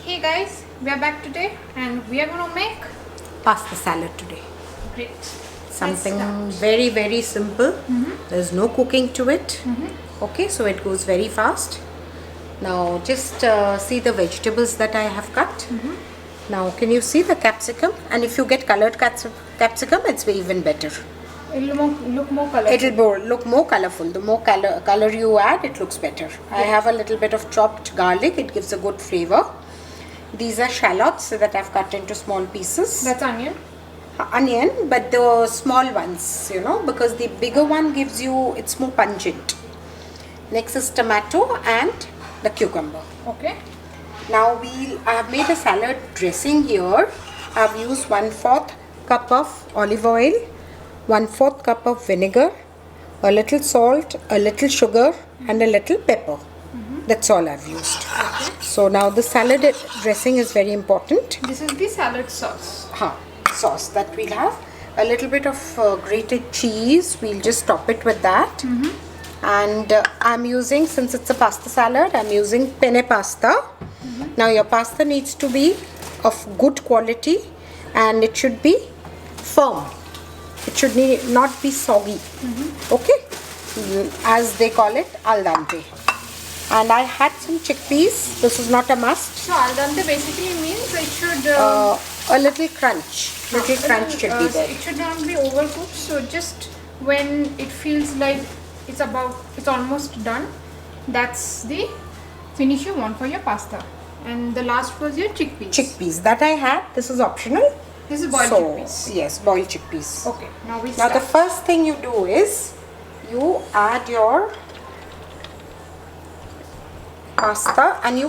Hey guys, we are back today and we are going to make Pasta salad today. great. Something Let's very, very simple. There's no cooking to it. Okay, so it goes very fast. Now just see the vegetables that I have cut. Now can you see the capsicum? And if you get colored capsicum, it's even better. It'll look more colorful. It'll look more colorful. The more color you add, it looks better. I have a little bit of chopped garlic. It gives a good flavor. These are shallots that I've cut into small pieces. That's onion. Onion, but the small ones, because the bigger one gives you, it's more pungent. Next is tomato and the cucumber. Okay. Now I have made a salad dressing here. I've used 1/4 cup of olive oil, 1/4 cup of vinegar, a little salt, a little sugar and a little pepper. That's all I've used. Okay. So now the salad dressing is very important. This is the salad sauce. Sauce that we'll have. A little bit of grated cheese. We'll just top it with that. And I'm using, since it's a pasta salad, I'm using penne pasta. Now your pasta needs to be of good quality and it should be firm. It should not be soggy. Okay? As they call it, al dente. And I had some chickpeas. This is not a must. So al dente basically means it should A little crunch. Little crunch should be there. it should not be overcooked. So just when it feels like it's almost done, that's the finish you want for your pasta. And the last was your chickpeas. Chickpeas that I had. This is optional. This is boiled chickpeas. Yes, boiled chickpeas. Okay. Now we Now start. the first thing you do is you add your pasta and you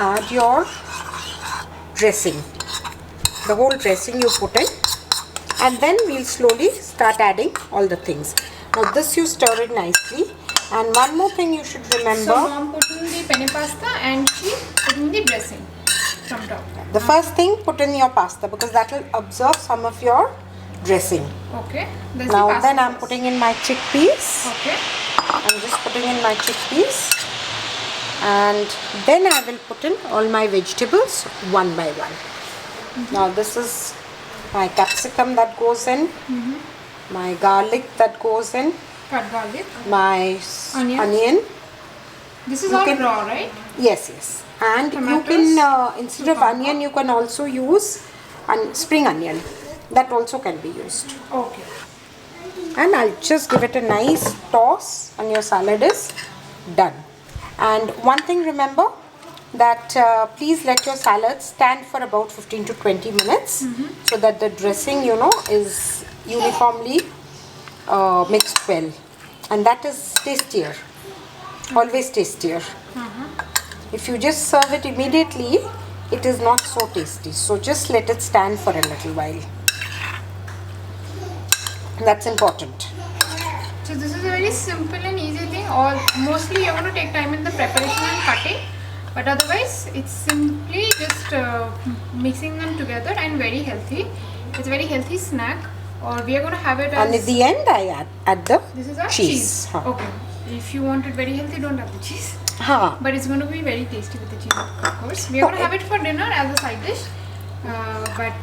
add your dressing. The whole dressing you put in, and then we'll slowly start adding all the things. Now this you stir it nicely. And one more thing you should remember. So mom put in the penne pasta and she put in the dressing from top. The first thing, put in your pasta because that will absorb some of your dressing. Okay. That's Now the pasta then I'm sauce. putting in my chickpeas. Okay. I'm just putting in my chickpeas. And then I will put in all my vegetables one by one. Now this is my capsicum that goes in. My garlic that goes in. Cut garlic. My onion. This is You all can- raw, right? Yes. And you can, instead of onion, you can also use spring onion. That also can be used. Okay. And I'll just give it a nice toss and your salad is done. And one thing remember that please let your salad stand for about 15 to 20 minutes so that the dressing is uniformly mixed well, and that is tastier, always tastier. If you just serve it immediately, it is not so tasty, so just let it stand for a little while. That's important. So this is a very simple and easy thing. Or mostly you're going to take time in the preparation and cutting, but otherwise it's simply just mixing them together and very healthy. It's a very healthy snack. Or we are going to have it as. And at the end, I add the This is our cheese. Okay. If you want it very healthy, don't have the cheese. Ha. But it's going to be very tasty with the cheese, of course. We are going to have it for dinner as a side dish. But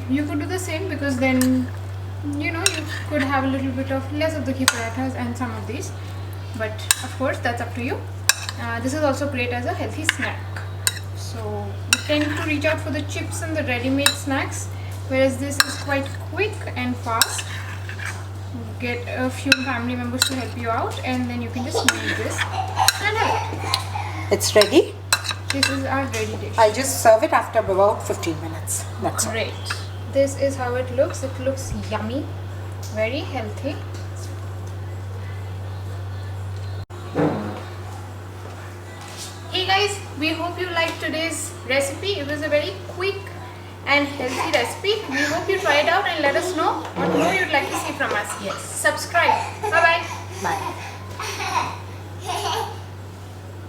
you could do the same because then, you could have a little bit of less of the ghee parathas and some of these. But of course, that's up to you. This is also great as a healthy snack. So we tend to reach out for the chips and the ready-made snacks, whereas this is quite quick and fast. Get a few family members to help you out, and then you can just make this and have it. It's ready. This is our ready dish. I'll just serve it after about 15 minutes. That's all. Great. This is how it looks. It looks yummy, very healthy. Hey guys, we hope you liked today's recipe. It was a very quick and healthy recipe. We hope you try it out and let us know what more you'd like to see from us. Yes. Subscribe. Bye bye. Bye.